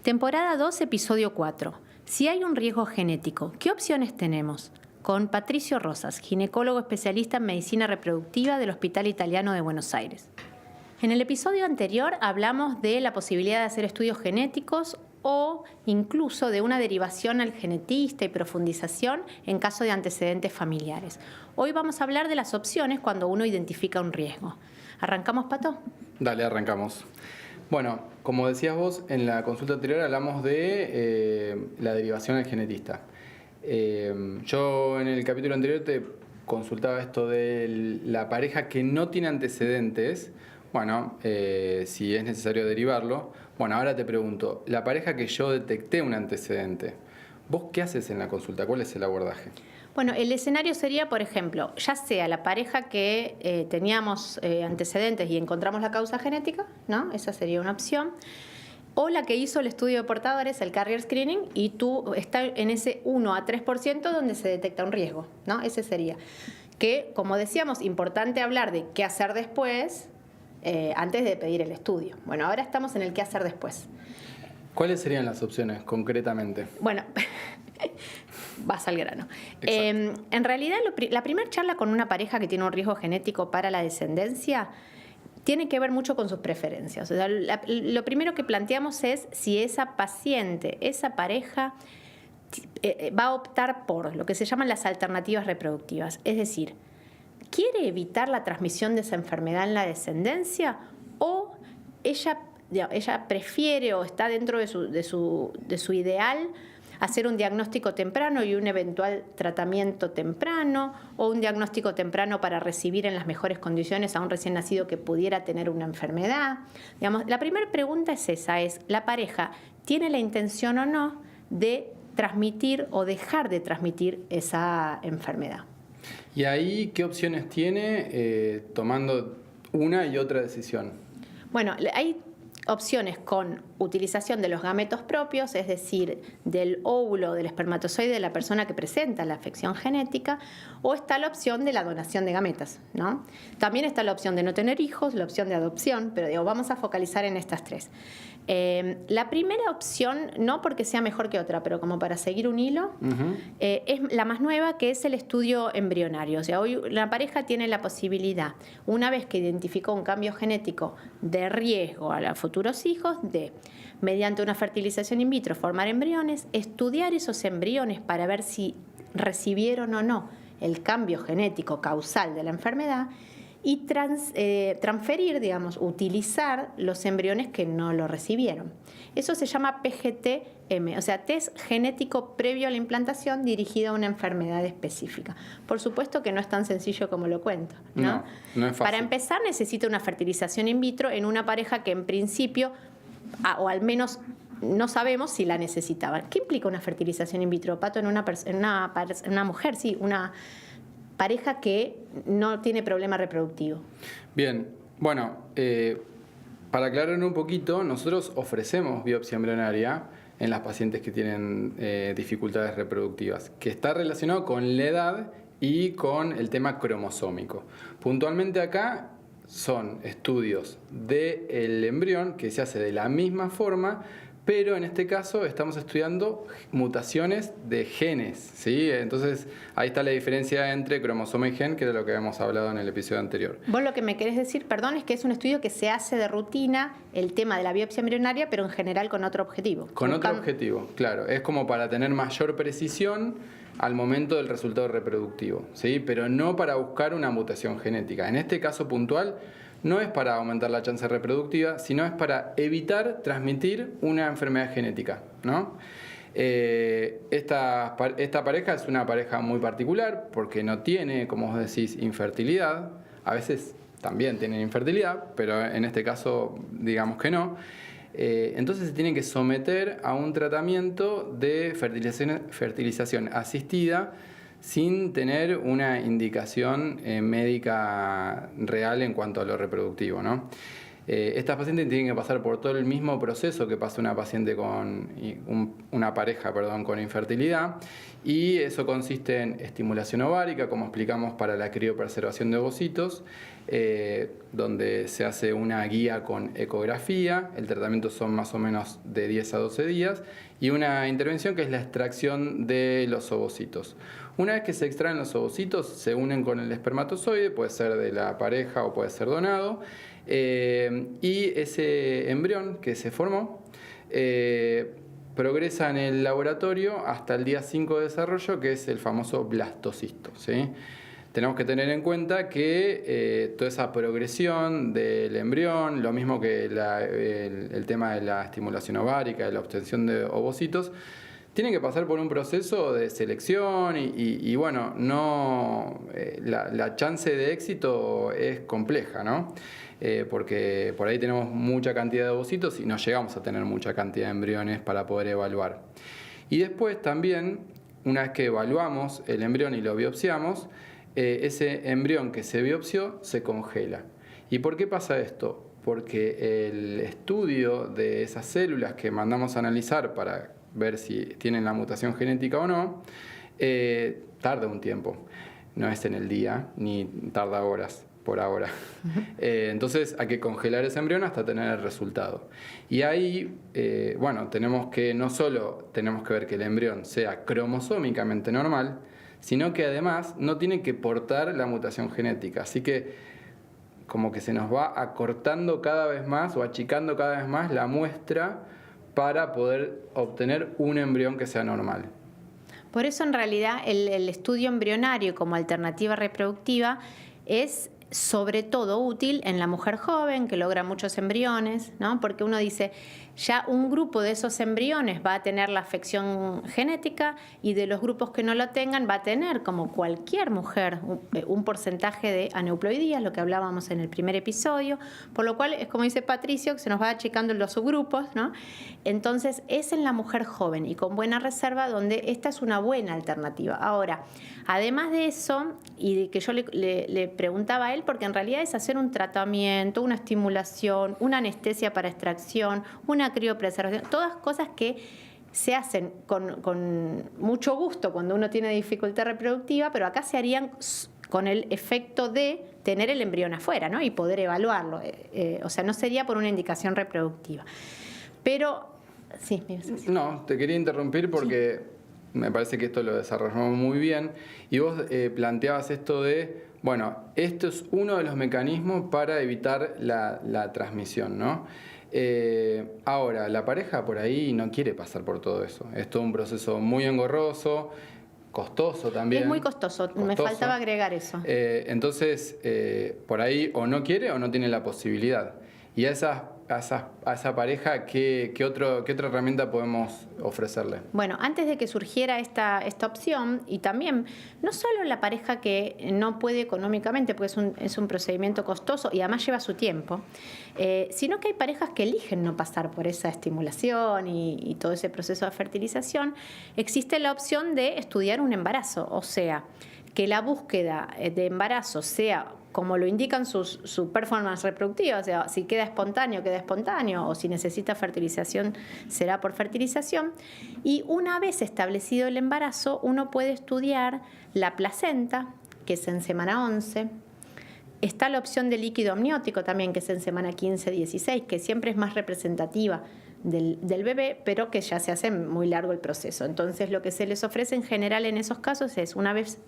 Temporada 2, episodio 4. Si hay un riesgo genético, ¿qué opciones tenemos? Con Patricio Rosas, ginecólogo especialista en medicina reproductiva del Hospital Italiano de Buenos Aires. En el episodio anterior hablamos de la posibilidad de hacer estudios genéticos o incluso de una derivación al genetista y profundización en caso de antecedentes familiares. Hoy vamos a hablar de las opciones cuando uno identifica un riesgo. ¿Arrancamos, Pato? Dale, arrancamos. Bueno, como decías vos, en la consulta anterior hablamos de la derivación al genetista. Yo en el capítulo anterior te consultaba esto de la pareja que no tiene antecedentes, bueno, si es necesario derivarlo. Bueno, ahora te pregunto, la pareja que yo detecté un antecedente, ¿vos qué haces en la consulta? ¿Cuál es el abordaje? Bueno, el escenario sería, por ejemplo, ya sea la pareja que teníamos antecedentes y encontramos la causa genética, ¿no? Esa sería una opción. O la que hizo el estudio de portadores, el carrier screening, y tú estás en ese 1 a 3% donde se detecta un riesgo, ¿no? Ese sería. Que, como decíamos, importante hablar de qué hacer después antes de pedir el estudio. Bueno, ahora estamos en el qué hacer después. ¿Cuáles serían las opciones concretamente? Bueno, vas al grano. En realidad, la primera charla con una pareja que tiene un riesgo genético para la descendencia tiene que ver mucho con sus preferencias. O sea, lo primero que planteamos es si esa paciente, esa pareja, va a optar por lo que se llaman las alternativas reproductivas. Es decir, ¿quiere evitar la transmisión de esa enfermedad en la descendencia o ella prefiere o está dentro de su ideal hacer un diagnóstico temprano y un eventual tratamiento temprano, o un diagnóstico temprano para recibir en las mejores condiciones a un recién nacido que pudiera tener una enfermedad? Digamos, la primera pregunta es esa, ¿la pareja tiene la intención o no de transmitir o dejar de transmitir esa enfermedad? ¿Y ahí qué opciones tiene tomando una y otra decisión? Bueno, hay opciones con utilización de los gametos propios, es decir, del óvulo, del espermatozoide de la persona que presenta la afección genética, o está la opción de la donación de gametas, ¿no? También está la opción de no tener hijos, la opción de adopción, pero vamos a focalizar en estas tres. La primera opción, no porque sea mejor que otra, pero como para seguir un hilo, es la más nueva, que es el estudio embrionario. O sea, hoy la pareja tiene la posibilidad, una vez que identificó un cambio genético de riesgo a los futuros hijos, de, mediante una fertilización in vitro, formar embriones, estudiar esos embriones para ver si recibieron o no el cambio genético causal de la enfermedad, y transferir, digamos, utilizar los embriones que no lo recibieron. Eso se llama PGT-M, o sea, test genético previo a la implantación dirigido a una enfermedad específica. Por supuesto que no es tan sencillo como lo cuento, ¿no? No es fácil. Para empezar, necesita una fertilización in vitro en una pareja que en principio, o al menos no sabemos si la necesitaban. ¿Qué implica una fertilización in vitro, Pato, en una mujer? Sí, una pareja que no tiene problema reproductivo. Bien, bueno, para aclarar un poquito, nosotros ofrecemos biopsia embrionaria en las pacientes que tienen dificultades reproductivas, que está relacionado con la edad y con el tema cromosómico. Puntualmente acá son estudios del embrión que se hace de la misma forma, pero en este caso estamos estudiando mutaciones de genes, ¿sí? Entonces ahí está la diferencia entre cromosoma y gen, que era lo que habíamos hablado en el episodio anterior. Vos lo que me querés decir, perdón, es que es un estudio que se hace de rutina, el tema de la biopsia embrionaria, pero en general con otro objetivo. Con otro objetivo, claro. Es como para tener mayor precisión al momento del resultado reproductivo, ¿sí? Pero no para buscar una mutación genética. En este caso puntual, no es para aumentar la chance reproductiva, sino es para evitar transmitir una enfermedad genética, ¿no? Esta pareja es una pareja muy particular porque no tiene, como vos decís, infertilidad. A veces también tienen infertilidad, pero en este caso digamos que no. Entonces se tienen que someter a un tratamiento de fertilización asistida sin tener una indicación médica real en cuanto a lo reproductivo, ¿no? Estas pacientes tienen que pasar por todo el mismo proceso que pasa una paciente con una pareja, con infertilidad, y eso consiste en estimulación ovárica, como explicamos para la criopreservación de ovocitos, donde se hace una guía con ecografía, el tratamiento son más o menos de 10 a 12 días, y una intervención que es la extracción de los ovocitos. Una vez que se extraen los ovocitos, se unen con el espermatozoide, puede ser de la pareja o puede ser donado, y ese embrión que se formó progresa en el laboratorio hasta el día 5 de desarrollo, que es el famoso blastocisto, ¿sí? Tenemos que tener en cuenta que toda esa progresión del embrión, lo mismo que el tema de la estimulación ovárica, de la obtención de ovocitos, tienen que pasar por un proceso de selección y bueno, la chance de éxito es compleja, ¿no? Porque por ahí tenemos mucha cantidad de ovocitos y no llegamos a tener mucha cantidad de embriones para poder evaluar. Y después también, una vez que evaluamos el embrión y lo biopsiamos, ese embrión que se biopsió se congela. ¿Y por qué pasa esto? Porque el estudio de esas células que mandamos a analizar para ver si tienen la mutación genética o no, tarda un tiempo. No es en el día, ni tarda horas por ahora. Entonces hay que congelar ese embrión hasta tener el resultado. Y ahí, tenemos que no solo tenemos que ver que el embrión sea cromosómicamente normal, sino que además no tiene que portar la mutación genética. Así que como que se nos va acortando cada vez más o achicando cada vez más la muestra para poder obtener un embrión que sea normal. Por eso en realidad el estudio embrionario como alternativa reproductiva es sobre todo útil en la mujer joven que logra muchos embriones, ¿no? Porque uno dice, ya un grupo de esos embriones va a tener la afección genética y de los grupos que no lo tengan va a tener, como cualquier mujer, un porcentaje de aneuploidías, lo que hablábamos en el primer episodio, por lo cual es como dice Patricio, que se nos va achicando los subgrupos, ¿no? Entonces es en la mujer joven y con buena reserva donde esta es una buena alternativa. Ahora, además de eso, y de que yo le preguntaba a él, porque en realidad es hacer un tratamiento, una estimulación, una anestesia para extracción, una criopreservación, todas cosas que se hacen con mucho gusto cuando uno tiene dificultad reproductiva, pero acá se harían con el efecto de tener el embrión afuera, ¿no? Y poder evaluarlo. O sea, no sería por una indicación reproductiva. Pero, sí, mira. No, te quería interrumpir porque me parece que esto lo desarrollamos muy bien. Y vos planteabas esto de, bueno, esto es uno de los mecanismos para evitar la transmisión, ¿no? Ahora, la pareja por ahí no quiere pasar por todo eso. Es todo un proceso muy engorroso, costoso también. Es muy costoso. Me faltaba agregar eso. Entonces, por ahí o no quiere o no tiene la posibilidad. Y a esa pareja, ¿qué otra herramienta podemos ofrecerle? Bueno, antes de que surgiera esta opción, y también no solo la pareja que no puede económicamente, porque es un procedimiento costoso y además lleva su tiempo, sino que hay parejas que eligen no pasar por esa estimulación y todo ese proceso de fertilización, existe la opción de estudiar un embarazo, o sea, que la búsqueda de embarazo sea como lo indican su performance reproductiva, o sea, si queda espontáneo, o si necesita fertilización, será por fertilización. Y una vez establecido el embarazo, uno puede estudiar la placenta, que es en semana 11. Está la opción de líquido amniótico también, que es en semana 15-16, que siempre es más representativa del bebé, pero que ya se hace muy largo el proceso. Entonces, lo que se les ofrece en general en esos casos es, una vez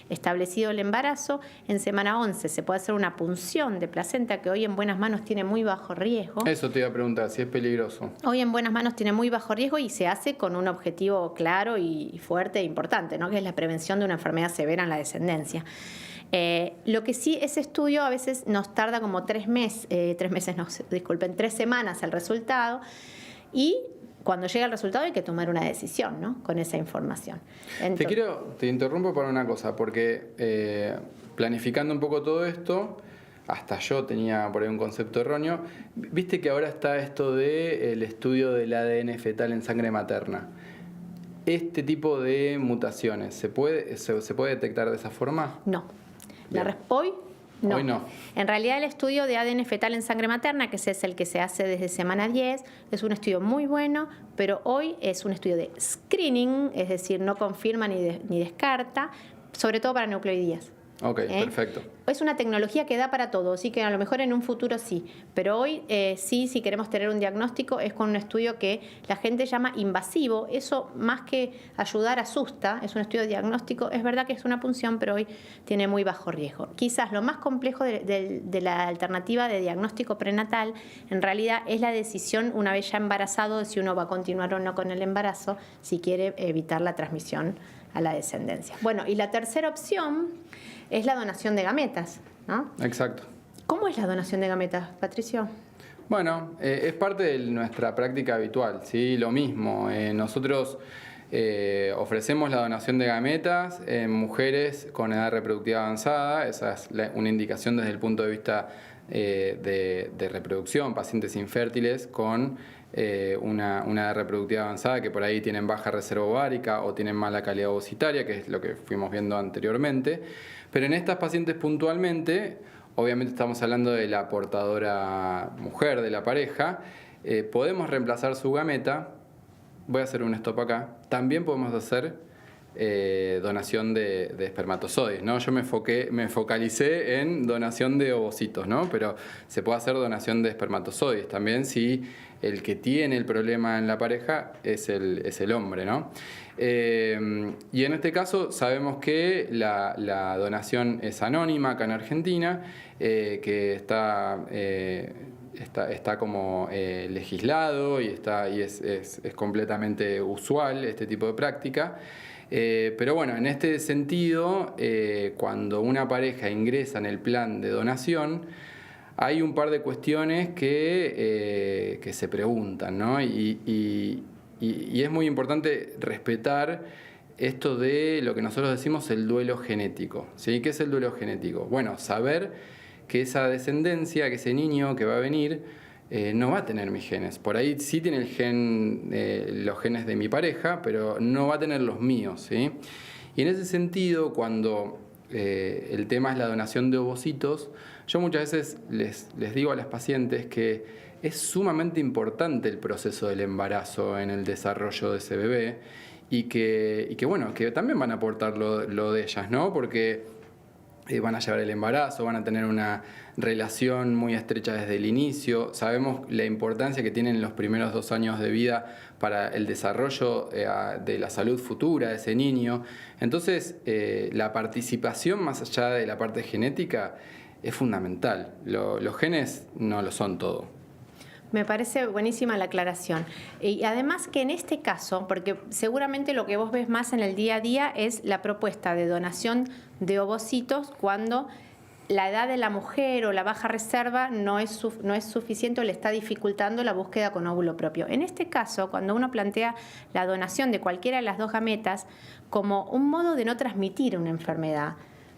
establecido el embarazo, en semana 11 se puede hacer una punción de placenta, que hoy en buenas manos tiene muy bajo riesgo. Eso te iba a preguntar, si es peligroso. Hoy en buenas manos tiene muy bajo riesgo y se hace con un objetivo claro y fuerte e importante, ¿no? Que es la prevención de una enfermedad severa en la descendencia. Lo que sí, ese estudio a veces nos tarda como 3 semanas el resultado, y cuando llega el resultado hay que tomar una decisión, ¿no? Con esa información. Entonces, te interrumpo para una cosa, porque planificando un poco todo esto, hasta yo tenía por ahí un concepto erróneo. Viste que ahora está esto del estudio del ADN fetal en sangre materna. ¿Este tipo de mutaciones se puede detectar de esa forma? No. Hoy Hoy no. En realidad el estudio de ADN fetal en sangre materna, que ese es el que se hace desde semana 10, es un estudio muy bueno, pero hoy es un estudio de screening, es decir, no confirma ni descarta, sobre todo para nucleoidías. Ok, perfecto. Es una tecnología que da para todo, así que a lo mejor en un futuro sí, pero hoy sí, si queremos tener un diagnóstico, es con un estudio que la gente llama invasivo. Eso más que ayudar asusta, es un estudio diagnóstico, es verdad que es una punción, pero hoy tiene muy bajo riesgo. Quizás lo más complejo de la alternativa de diagnóstico prenatal, en realidad es la decisión una vez ya embarazado de si uno va a continuar o no con el embarazo, si quiere evitar la transmisión a la descendencia. Bueno, y la tercera opción es la donación de gametas, ¿no? Exacto. ¿Cómo es la donación de gametas, Patricio? Bueno, es parte de nuestra práctica habitual, ¿sí? Lo mismo, nosotros ofrecemos la donación de gametas en mujeres con edad reproductiva avanzada. Esa es una indicación desde el punto de vista de reproducción, pacientes infértiles con una edad reproductiva avanzada que por ahí tienen baja reserva ovárica o tienen mala calidad ovocitaria, que es lo que fuimos viendo anteriormente. Pero en estas pacientes puntualmente, obviamente estamos hablando de la portadora mujer de la pareja, podemos reemplazar su gameta. Voy a hacer un stop acá. También podemos hacer donación de espermatozoides, ¿no? Yo me focalicé en donación de ovocitos, ¿no? Pero se puede hacer donación de espermatozoides también si el que tiene el problema en la pareja es el hombre, ¿no? Y en este caso sabemos que la donación es anónima acá en Argentina, que está como legislado y es completamente usual este tipo de práctica. Pero bueno, en este sentido, cuando una pareja ingresa en el plan de donación, hay un par de cuestiones que se preguntan, ¿no? Y es muy importante respetar esto de lo que nosotros decimos el duelo genético, ¿sí? ¿Qué es el duelo genético? Bueno, saber que esa descendencia, que ese niño que va a venir, no va a tener mis genes. Por ahí sí tiene los genes de mi pareja, pero no va a tener los míos, ¿sí? Y en ese sentido, cuando el tema es la donación de ovocitos, yo muchas veces les digo a las pacientes que es sumamente importante el proceso del embarazo en el desarrollo de ese bebé y que también van a aportar lo de ellas, ¿no? Porque van a llevar el embarazo, van a tener una relación muy estrecha desde el inicio. Sabemos la importancia que tienen los primeros 2 años de vida para el desarrollo de la salud futura de ese niño. Entonces, la participación más allá de la parte genética es fundamental. Los genes no lo son todo. Me parece buenísima la aclaración. Y además que en este caso, porque seguramente lo que vos ves más en el día a día es la propuesta de donación de ovocitos cuando la edad de la mujer o la baja reserva no es suficiente o le está dificultando la búsqueda con óvulo propio. En este caso, cuando uno plantea la donación de cualquiera de las dos gametas como un modo de no transmitir una enfermedad,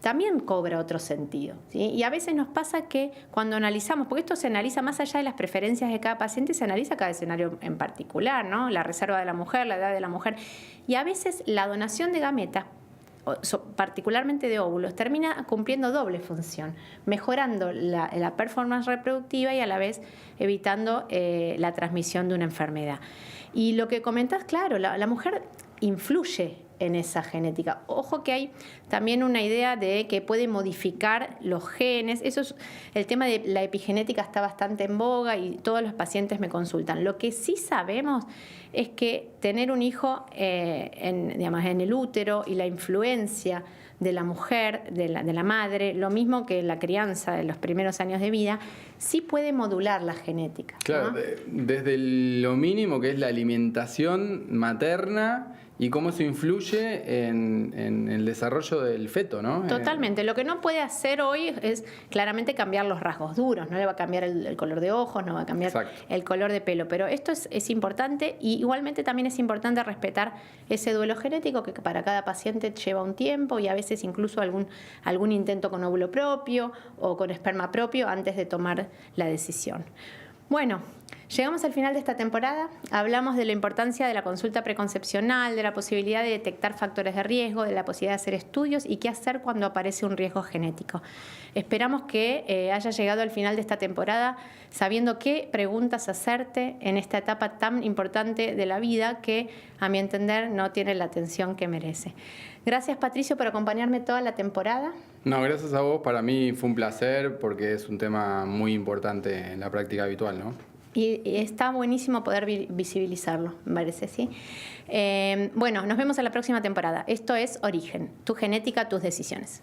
también cobra otro sentido, ¿sí? Y a veces nos pasa que cuando analizamos, porque esto se analiza más allá de las preferencias de cada paciente, se analiza cada escenario en particular, ¿no? La reserva de la mujer, la edad de la mujer, y a veces la donación de gametas, particularmente de óvulos, termina cumpliendo doble función, mejorando la performance reproductiva y a la vez evitando la transmisión de una enfermedad. Y lo que comentás, claro, la mujer influye en esa genética. Ojo que hay también una idea de que puede modificar los genes. Eso es, el tema de la epigenética está bastante en boga y todos los pacientes me consultan. Lo que sí sabemos es que tener un hijo en el útero y la influencia de la mujer, de la madre, lo mismo que la crianza de los primeros años de vida, sí puede modular la genética, ¿no? Claro, desde lo mínimo que es la alimentación materna y cómo eso influye en el desarrollo del feto, ¿no? Totalmente. Lo que no puede hacer hoy es claramente cambiar los rasgos duros. No le va a cambiar el color de ojos, no va a cambiar Exacto. el color de pelo. Pero esto es importante y igualmente también es importante respetar ese duelo genético que para cada paciente lleva un tiempo y a veces incluso algún intento con óvulo propio o con esperma propio antes de tomar la decisión. Bueno, Llegamos al final de esta temporada. Hablamos de la importancia de la consulta preconcepcional, de la posibilidad de detectar factores de riesgo, de la posibilidad de hacer estudios y qué hacer cuando aparece un riesgo genético. Esperamos que haya llegado al final de esta temporada sabiendo qué preguntas hacerte en esta etapa tan importante de la vida que, a mi entender, no tiene la atención que merece. Gracias, Patricio, por acompañarme toda la temporada. No, gracias a vos. Para mí fue un placer porque es un tema muy importante en la práctica habitual, ¿no? Y está buenísimo poder visibilizarlo, me parece, ¿sí? Bueno, nos vemos en la próxima temporada. Esto es Origen, tu genética, tus decisiones.